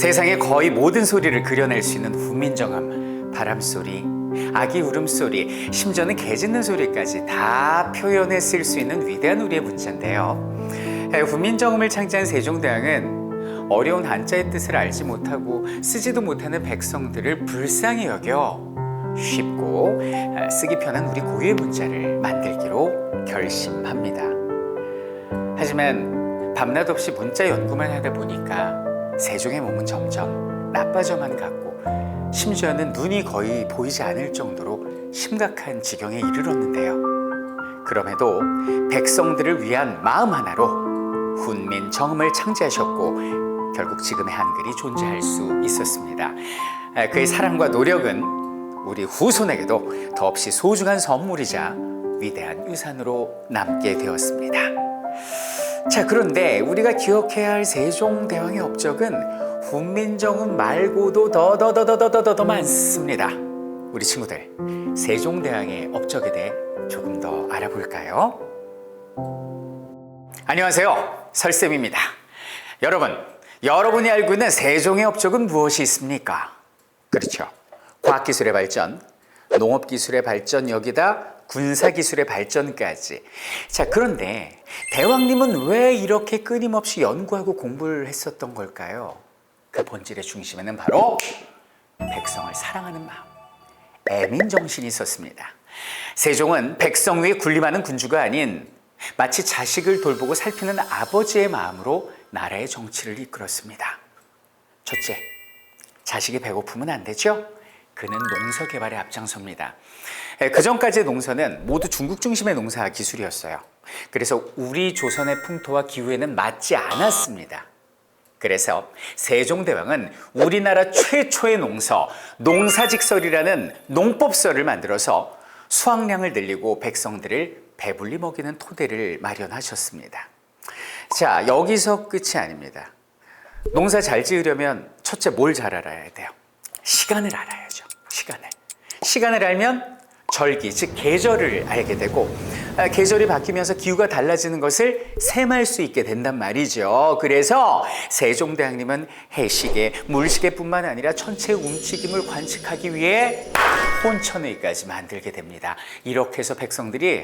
세상의 거의 모든 소리를 그려낼 수 있는 훈민정음, 바람소리, 아기 울음소리, 심지어는 개 짖는 소리까지 다 표현해 쓸 수 있는 위대한 우리의 문자인데요. 훈민정음을 창제한 세종대왕은 어려운 한자의 뜻을 알지 못하고 쓰지도 못하는 백성들을 불쌍히 여겨 쉽고 쓰기 편한 우리 고유의 문자를 만들기로 결심합니다. 하지만 밤낮 없이 문자 연구만 하다 보니까 세종의 몸은 점점 나빠져만 갔고 심지어는 눈이 거의 보이지 않을 정도로 심각한 지경에 이르렀는데요. 그럼에도 백성들을 위한 마음 하나로 훈민정음을 창제하셨고 결국 지금의 한글이 존재할 수 있었습니다. 그의 사랑과 노력은 우리 후손에게도 더없이 소중한 선물이자 위대한 유산으로 남게 되었습니다. 자, 그런데 우리가 기억해야 할 세종대왕의 업적은 훈민정음 말고도 더 많습니다. 우리 친구들, 세종대왕의 업적에 대해 조금 더 알아볼까요? 안녕하세요, 설쌤입니다. 여러분이 알고 있는 세종의 업적은 무엇이 있습니까? 그렇죠, 과학기술의 발전, 농업기술의 발전, 여기다 군사기술의 발전까지. 자, 그런데 대왕님은 왜 이렇게 끊임없이 연구하고 공부를 했었던 걸까요? 그 본질의 중심에는 바로 백성을 사랑하는 마음, 애민정신이 있었습니다. 세종은 백성 위에 군림하는 군주가 아닌 마치 자식을 돌보고 살피는 아버지의 마음으로 나라의 정치를 이끌었습니다. 첫째, 자식이 배고프면 안 되죠? 그는 농서 개발에 앞장섭니다. 그 전까지의 농서는 모두 중국 중심의 농사 기술이었어요. 그래서 우리 조선의 풍토와 기후에는 맞지 않았습니다. 그래서 세종대왕은 우리나라 최초의 농서, 농사직설이라는 농법서를 만들어서 수확량을 늘리고 백성들을 배불리 먹이는 토대를 마련하셨습니다. 자, 여기서 끝이 아닙니다. 농사 잘 지으려면 첫째 뭘 잘 알아야 돼요? 시간을 알아야죠. 시간을 알면 절기, 즉 계절을 알게 되고 계절이 바뀌면서 기후가 달라지는 것을 셈할 수 있게 된단 말이죠. 그래서 세종대왕님은 해시계, 물시계뿐만 아니라 천체의 움직임을 관측하기 위해 혼천의까지 만들게 됩니다. 이렇게 해서 백성들이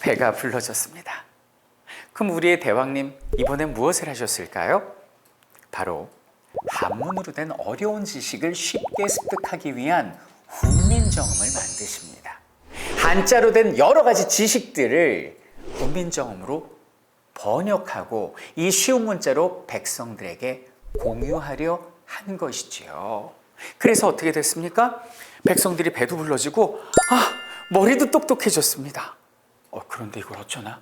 배가 불러졌습니다. 그럼 우리의 대왕님 이번엔 무엇을 하셨을까요? 바로 한문으로 된 어려운 지식을 쉽게 습득하기 위한 훈민정음을 만드십니다. 한자로 된 여러 가지 지식들을 훈민정음으로 번역하고 이 쉬운 문자로 백성들에게 공유하려 한 것이지요. 그래서 어떻게 됐습니까? 백성들이 배도 불러지고 머리도 똑똑해졌습니다. 그런데 이걸 어쩌나?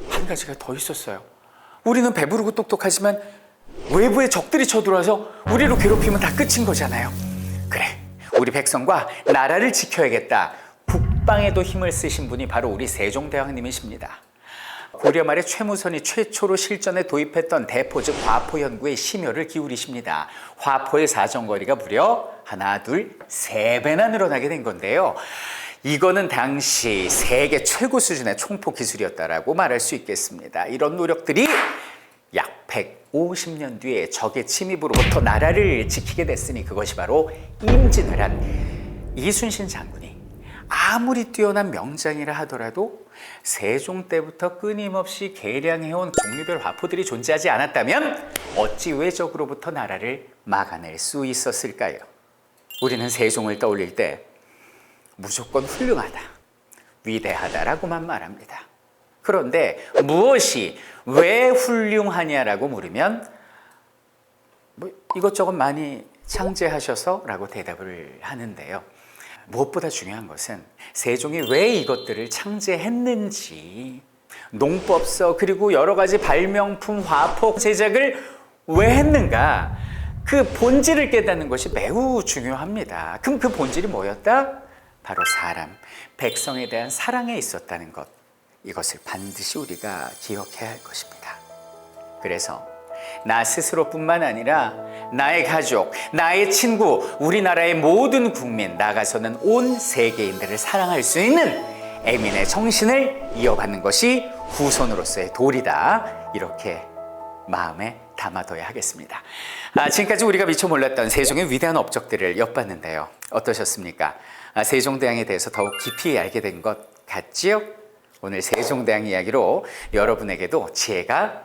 한 가지가 더 있었어요. 우리는 배부르고 똑똑하지만 외부의 적들이 쳐들어와서 우리를 괴롭히면 다 끝인 거잖아요. 그래, 우리 백성과 나라를 지켜야겠다. 국방에도 힘을 쓰신 분이 바로 우리 세종대왕님이십니다. 고려 말에 최무선이 최초로 실전에 도입했던 대포, 즉 화포 연구에 심혈을 기울이십니다. 화포의 사정거리가 무려 하나, 둘, 3배나 늘어나게 된 건데요. 이거는 당시 세계 최고 수준의 총포 기술이었다라고 말할 수 있겠습니다. 이런 노력들이 약 150년 뒤에 적의 침입으로부터 나라를 지키게 됐으니 그것이 바로 임진을 한 이순신 장군이 아무리 뛰어난 명장이라 하더라도 세종 때부터 끊임없이 개량해온 종류별 화포들이 존재하지 않았다면 어찌 외적으로부터 나라를 막아낼 수 있었을까요? 우리는 세종을 떠올릴 때 무조건 훌륭하다, 위대하다라고만 말합니다. 그런데 무엇이 왜 훌륭하냐라고 물으면 이것저것 많이 창제하셔서 라고 대답을 하는데요. 무엇보다 중요한 것은 세종이 왜 이것들을 창제했는지, 농법서 그리고 여러 가지 발명품, 화포 제작을 왜 했는가, 그 본질을 깨닫는 것이 매우 중요합니다. 그럼 그 본질이 뭐였다? 바로 사람, 백성에 대한 사랑에 있었다는 것. 이것을 반드시 우리가 기억해야 할 것입니다. 그래서 나 스스로뿐만 아니라 나의 가족, 나의 친구, 우리나라의 모든 국민, 나아가서는 온 세계인들을 사랑할 수 있는 애민의 정신을 이어받는 것이 후손으로서의 도리다. 이렇게 마음에 담아둬야 하겠습니다. 지금까지 우리가 미처 몰랐던 세종의 위대한 업적들을 엿봤는데요. 어떠셨습니까? 세종대왕에 대해서 더욱 깊이 알게 된 것 같지요? 오늘 세종대왕 이야기로 여러분에게도 지혜가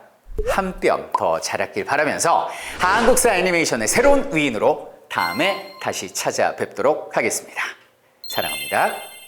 한 뼘 더 자랐길 바라면서 한국사 애니메이션의 새로운 위인으로 다음에 다시 찾아뵙도록 하겠습니다. 사랑합니다.